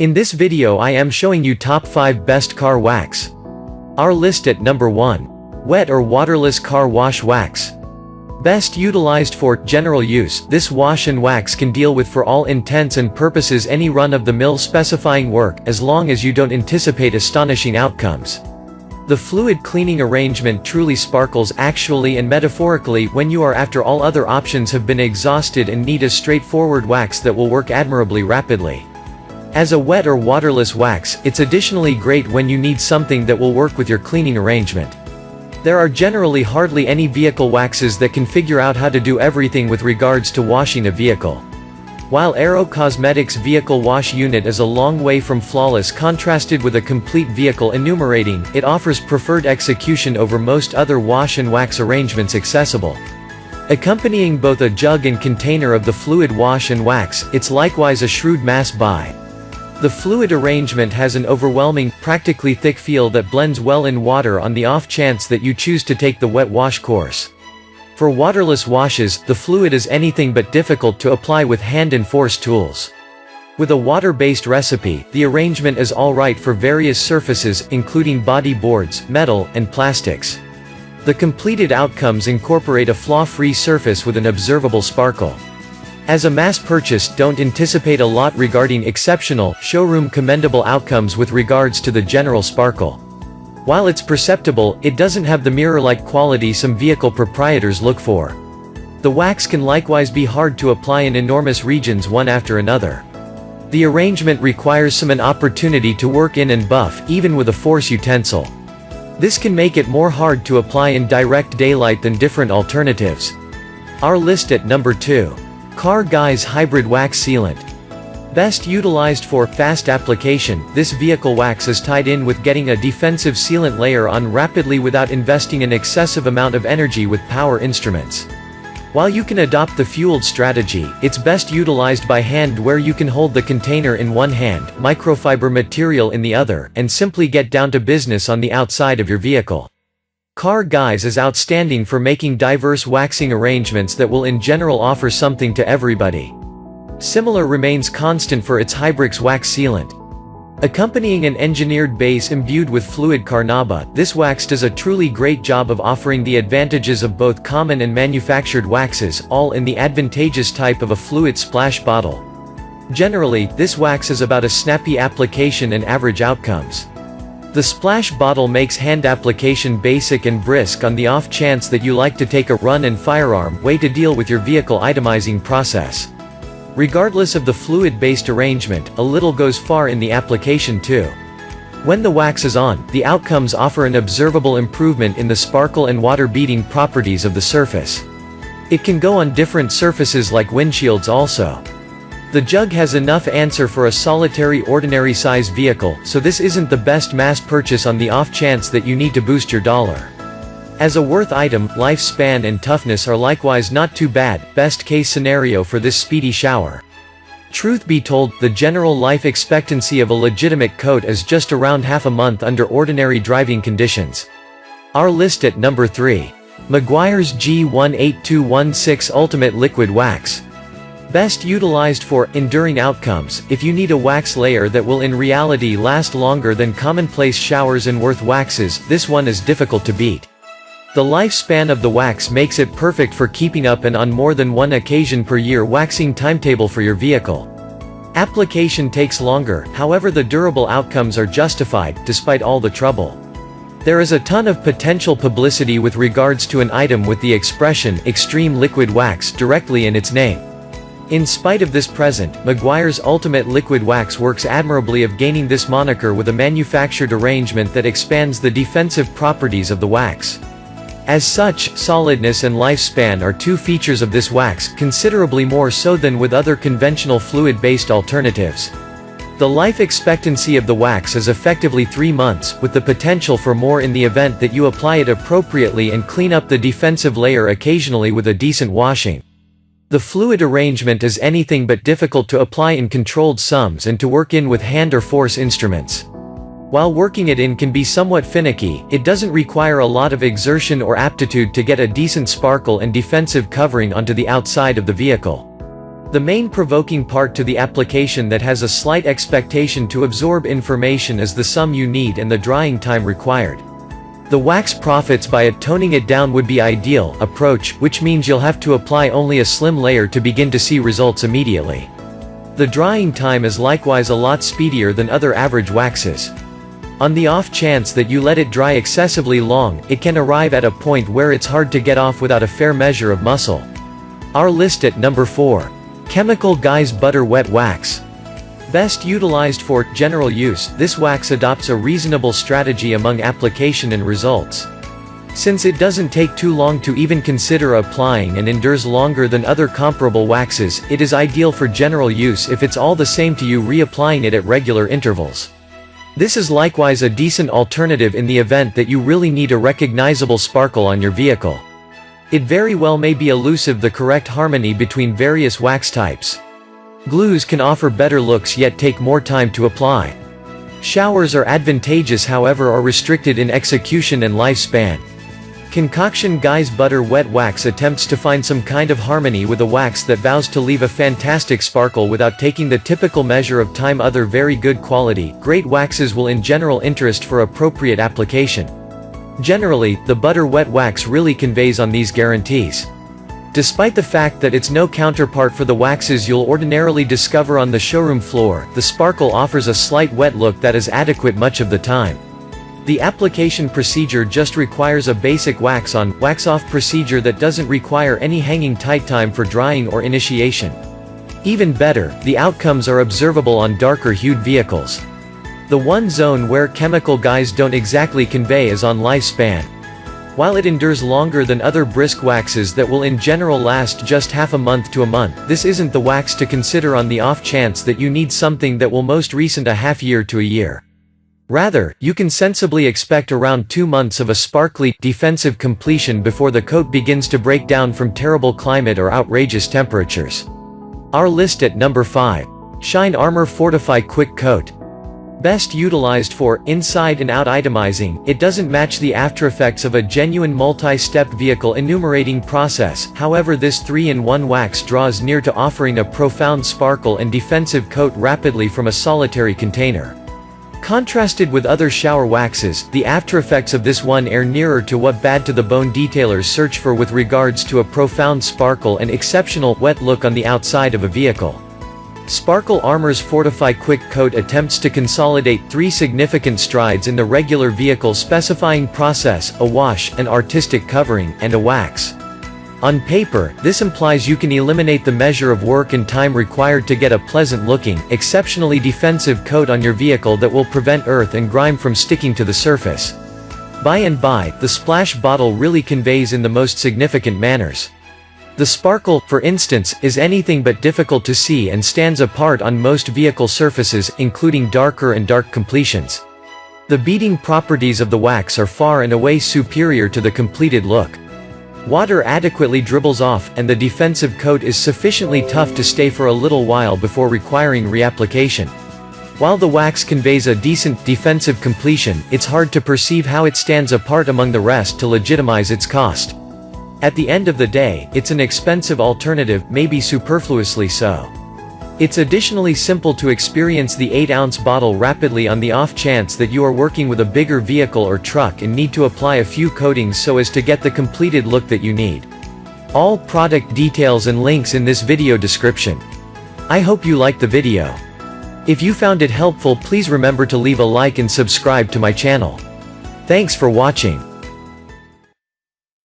In this video I am showing you top 5 best car wax. Our list at number 1. Wet or waterless car wash wax. Best utilized for general use, this wash and wax can deal with for all intents and purposes any run-of-the-mill specifying work, as long as you don't anticipate astonishing outcomes. The fluid cleaning arrangement truly sparkles actually and metaphorically when you are after all other options have been exhausted and need a straightforward wax that will work admirably rapidly. As a wet or waterless wax, it's additionally great when you need something that will work with your cleaning arrangement. There are generally hardly any vehicle waxes that can figure out how to do everything with regards to washing a vehicle. While Aero Cosmetics Vehicle Wash Unit is a long way from flawless contrasted with a complete vehicle enumerating, it offers preferred execution over most other wash and wax arrangements accessible. Accompanying both a jug and container of the fluid wash and wax, it's likewise a shrewd mass buy. The fluid arrangement has an overwhelming, practically thick feel that blends well in water on the off chance that you choose to take the wet wash course. For waterless washes, the fluid is anything but difficult to apply with hand and force tools. With a water-based recipe, the arrangement is alright for various surfaces, including body boards, metal, and plastics. The completed outcomes incorporate a flaw-free surface with an observable sparkle. As a mass purchase, don't anticipate a lot regarding exceptional, showroom commendable outcomes with regards to the general sparkle. While it's perceptible, it doesn't have the mirror-like quality some vehicle proprietors look for. The wax can likewise be hard to apply in enormous regions one after another. The arrangement requires some opportunity to work in and buff, even with a force utensil. This can make it more hard to apply in direct daylight than different alternatives. Our list at number 2. CarGuys Hybrid Wax Sealant. Best utilized for fast application, this vehicle wax is tied in with getting a defensive sealant layer on rapidly without investing an excessive amount of energy with power instruments. While you can adopt the fueled strategy, it's best utilized by hand where you can hold the container in one hand, microfiber material in the other, and simply get down to business on the outside of your vehicle. CarGuys is outstanding for making diverse waxing arrangements that will in general offer something to everybody. Similar remains constant for its Hybrix wax sealant. Accompanying an engineered base imbued with fluid carnauba, this wax does a truly great job of offering the advantages of both common and manufactured waxes, all in the advantageous type of a fluid splash bottle. Generally, this wax is about a snappy application and average outcomes. The splash bottle makes hand application basic and brisk on the off chance that you like to take a run and firearm way to deal with your vehicle itemizing process. Regardless of the fluid-based arrangement, a little goes far in the application too. When the wax is on, the outcomes offer an observable improvement in the sparkle and water-beating properties of the surface. It can go on different surfaces like windshields also. The jug has enough answer for a solitary ordinary size vehicle, so this isn't the best mass purchase on the off chance that you need to boost your dollar. As a worth item, lifespan and toughness are likewise not too bad, best case scenario for this speedy shower. Truth be told, the general life expectancy of a legitimate coat is just around half a month under ordinary driving conditions. Our list at number 3. MEGUIAR'S G18216 Ultimate Liquid Wax. Best utilized for enduring outcomes. If you need a wax layer that will in reality last longer than commonplace showers and worth waxes, this one is difficult to beat. The lifespan of the wax makes it perfect for keeping up and on more than one occasion per year waxing timetable for your vehicle. Application takes longer, however the durable outcomes are justified, despite all the trouble. There is a ton of potential publicity with regards to an item with the expression, extreme liquid wax, directly in its name. In spite of this present, MEGUIAR'S Ultimate Liquid Wax works admirably of gaining this moniker with a manufactured arrangement that expands the defensive properties of the wax. As such, solidness and lifespan are two features of this wax, considerably more so than with other conventional fluid-based alternatives. The life expectancy of the wax is effectively 3 months, with the potential for more in the event that you apply it appropriately and clean up the defensive layer occasionally with a decent washing. The fluid arrangement is anything but difficult to apply in controlled sums and to work in with hand or force instruments. While working it in can be somewhat finicky, it doesn't require a lot of exertion or aptitude to get a decent sparkle and defensive covering onto the outside of the vehicle. The main provoking part to the application that has a slight expectation to absorb information is the sum you need and the drying time required. The wax profits by toning it down would be ideal approach, which means you'll have to apply only a slim layer to begin to see results immediately. The drying time is likewise a lot speedier than other average waxes. On the off chance that you let it dry excessively long, it can arrive at a point where it's hard to get off without a fair measure of muscle. Our list at number 4. CarGuys Butter Wet Wax. Best utilized for general use, this wax adopts a reasonable strategy among application and results. Since it doesn't take too long to even consider applying and endures longer than other comparable waxes, it is ideal for general use if it's all the same to you reapplying it at regular intervals. This is likewise a decent alternative in the event that you really need a recognizable sparkle on your vehicle. It very well may be elusive the correct harmony between various wax types. Glues can offer better looks yet take more time to apply. Showers are advantageous however are restricted in execution and lifespan. CarGuys Butter Wet Wax attempts to find some kind of harmony with a wax that vows to leave a fantastic sparkle without taking the typical measure of time. Other very good quality, great waxes will in general interest for appropriate application. Generally, the butter wet wax really conveys on these guarantees. Despite the fact that it's no counterpart for the waxes you'll ordinarily discover on the showroom floor, the sparkle offers a slight wet look that is adequate much of the time. The application procedure just requires a basic wax on, wax off procedure that doesn't require any hanging tight time for drying or initiation. Even better, the outcomes are observable on darker hued vehicles. The one zone where CarGuys don't exactly convey is on lifespan. While it endures longer than other brisk waxes that will in general last just half a month to a month, this isn't the wax to consider on the off chance that you need something that will most recent a half year to a year. Rather, you can sensibly expect around 2 months of a sparkly, defensive completion before the coat begins to break down from terrible climate or outrageous temperatures. Our list at number 5. Shine Armor Fortify Quick Coat. Best utilized for inside and out itemizing, it doesn't match the aftereffects of a genuine multi-step vehicle enumerating process, however this 3-in-1 wax draws near to offering a profound sparkle and defensive coat rapidly from a solitary container. Contrasted with other shower waxes, the aftereffects of this one are nearer to what bad-to-the-bone detailers search for with regards to a profound sparkle and exceptional wet look on the outside of a vehicle. Sparkle Armor's Fortify Quick Coat attempts to consolidate 3 significant strides in the regular vehicle specifying process, a wash, an artistic covering, and a wax. On paper, this implies you can eliminate the measure of work and time required to get a pleasant-looking, exceptionally defensive coat on your vehicle that will prevent earth and grime from sticking to the surface. By and by, the splash bottle really conveys in the most significant manners. The sparkle, for instance, is anything but difficult to see and stands apart on most vehicle surfaces, including darker and dark completions. The beading properties of the wax are far and away superior to the completed look. Water adequately dribbles off, and the defensive coat is sufficiently tough to stay for a little while before requiring reapplication. While the wax conveys a decent, defensive completion, it's hard to perceive how it stands apart among the rest to legitimize its cost. At the end of the day, it's an expensive alternative, maybe superfluously so. It's additionally simple to experience the 8-ounce bottle rapidly on the off chance that you are working with a bigger vehicle or truck and need to apply a few coatings so as to get the completed look that you need. All product details and links in this video description. I hope you liked the video. If you found it helpful, please remember to leave a like and subscribe to my channel. Thanks for watching.